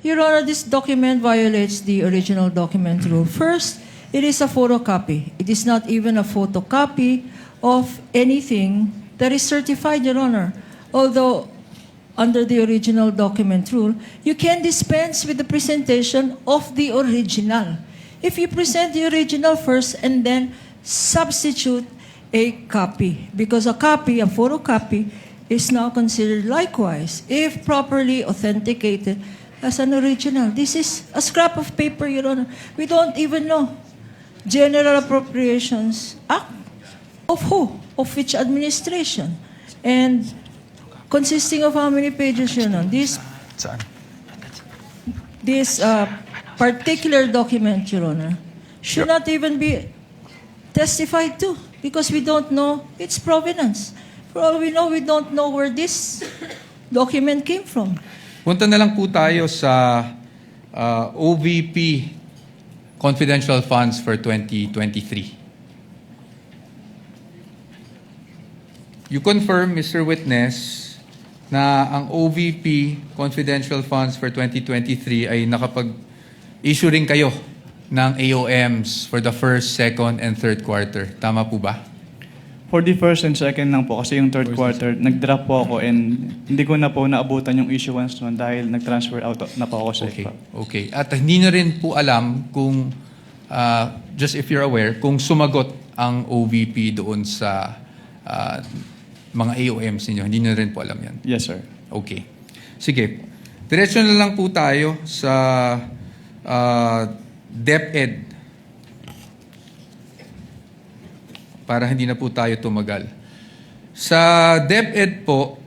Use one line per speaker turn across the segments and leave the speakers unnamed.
Your Honor, this document violates the original document rule. First, it is a photocopy. It is not even a photocopy of anything that is certified, Your Honor. Although, under the original document rule, you can dispense with the presentation of the original. If you present the original first and then substitute a copy, because a copy, a photocopy, is now considered likewise, if properly authenticated, as an original. This is a scrap of paper, Your Honor. We don't even know. General Appropriations Act of who? Of which administration? And consisting of how many pages, Your Honor? This particular document, Your Honor, should not even be testified to because we don't know its provenance. For all we know, we don't know where this document came from.
Punta na lang po tayo sa OVP confidential funds for 2023. You confirm, Mr. Witness, na ang OVP confidential funds for 2023 ay nakapag-issue rin kayo ng AOMs for the first, second, and third quarter. Tama po ba?
For the first and second lang po kasi yung third quarter, nag-drop po ako and hindi ko na po naabutan yung issuance noon dahil nag-transfer out na po ako sa
Okay.
iba.
Okay. At hindi na rin po alam kung, just if you're aware, kung sumagot ang OVP doon sa mga AOMs ninyo. Hindi na rin po alam yan.
Yes, sir.
Okay. Sige. Diretso na lang po tayo sa DepEd. Para hindi na po tayo tumagal. Sa DepEd po,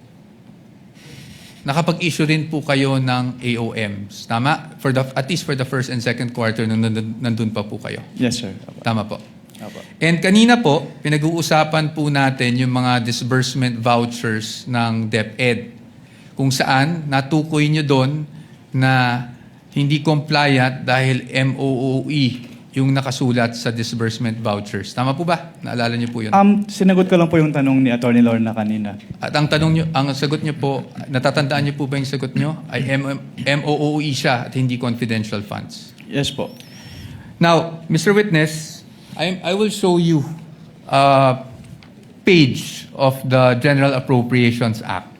nakapag-issue rin po kayo ng AOMs. Tama? At least for the first and second quarter nung nandun pa po kayo.
Yes, sir.
Tama po.
Apo.
And kanina po, pinag-uusapan po natin yung mga disbursement vouchers ng DepEd. Kung saan natukoy nyo doon na hindi compliant dahil MOOE yung nakasulat sa disbursement vouchers. Tama po ba? Naalala niyo po yun?
Sinagot ko lang po yung tanong ni Attorney Lorna kanina.
At ang sagot niyo po, natatandaan niyo po ba yung sagot niyo? Ay MOOE siya at hindi confidential funds.
Yes po.
Now, Mr. Witness, I will show you a page of the General Appropriations Act.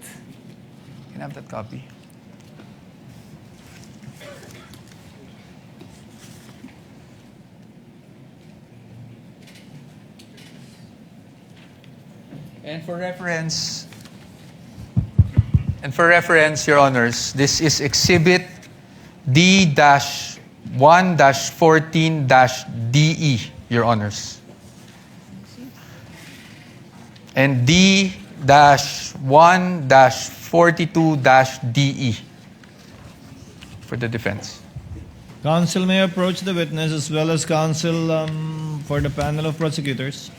Can I have that copy? And for reference, Your Honors, this is Exhibit D-1-14-DE, Your Honors. And D-1-42-DE for the defense.
Counsel may approach the witness as well as counsel for the panel of prosecutors.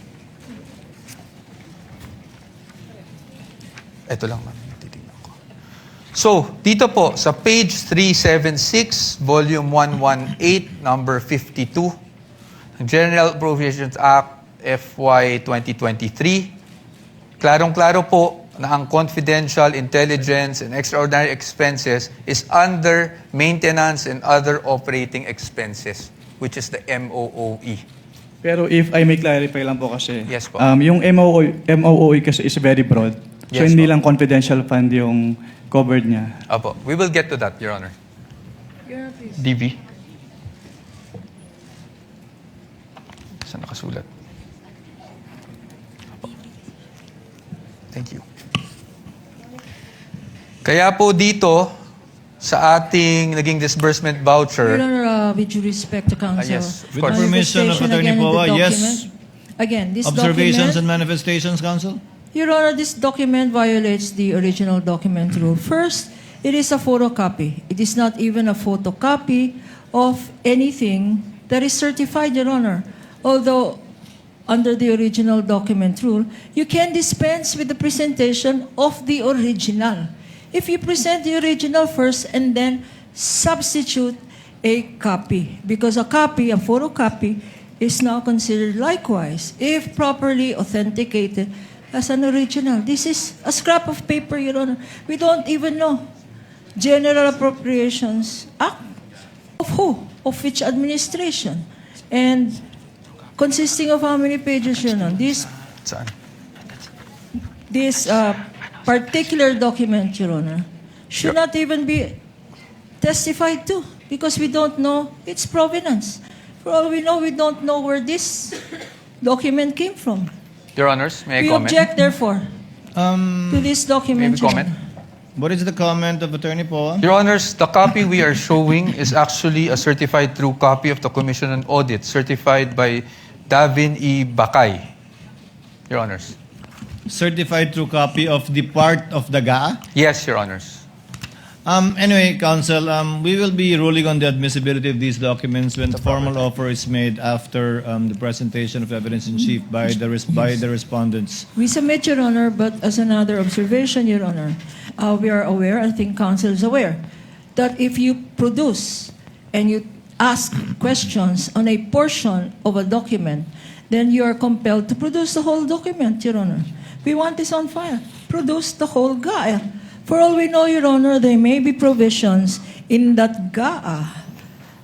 Ito lang, ma'am. Titignan ko. So, dito po, sa page 376, volume 118, number 52, General Appropriations Act FY 2023, klarong-klaro po na ang confidential, intelligence, and extraordinary expenses is under maintenance and other operating expenses, which is the MOOE.
Pero if I may clarify lang po kasi,
Yes po.
yung MOOE kasi is very broad. So
Yes
hindi
po.
lang confidential fund yung covered niya.
Apo, we will get to that, Your Honor.
Your Honor, please.
DV. Saan nakasulat? Thank you. Kaya po dito, sa ating naging disbursement
Your
voucher,
Honor, with due respect to counsel.
yes, of
With
course.
permission of
Manifestation
Attorney
again in the
Poa, yes.
document. Again, this
Observations
document,
and manifestations, counsel?
Your Honor, this document violates the original document rule. First, it is a photocopy. It is not even a photocopy of anything that is certified, Your Honor. Although, under the original document rule, you can dispense with the presentation of the original. If you present the original first and then substitute a copy, because a copy, a photocopy, is now considered likewise, if properly authenticated, as an original. This is a scrap of paper, Your Honor. We don't even know. General Appropriations Act. Of who? Of which administration? And consisting of how many pages yun on?
Saan?
This particular document, Your Honor, should not even be testified to because we don't know its provenance. For all we know, we don't know where this document came from.
Your Honors, may I
We
comment?
object, therefore, to this document.
Maybe
Your
comment?
Honor.
What is the comment of Attorney Poa?
Your Honors, the copy we are showing is actually a certified true copy of the Commission on Audit, certified by Davin E. Bakay. Your Honors.
Certified true copy of the part of the GA?
Yes, Your Honors.
Anyway, Counsel, we will be ruling on the admissibility of these documents when the formal offer is made after the presentation of evidence in chief by the respondents.
We submit, Your Honor, but as another observation, Your Honor, we are aware, I think Counsel is aware, that if you produce and you ask questions on a portion of a document, then you are compelled to produce the whole document, Your Honor. We want this on file. Produce the whole GAA. For all we know, Your Honor, there may be provisions in that GAA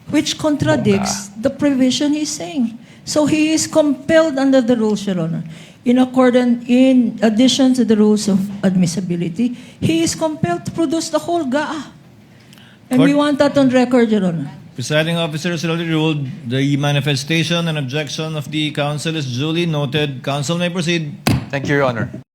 which contradicts the provision he's saying. So he is compelled under the rules, Your Honor. In addition to the rules of admissibility, he is compelled to produce the whole GAA. And we want that on record, Your Honor.
Presiding officer has already ruled the manifestation and objection of the counsel is duly noted. Counsel may proceed.
Thank you, Your Honor.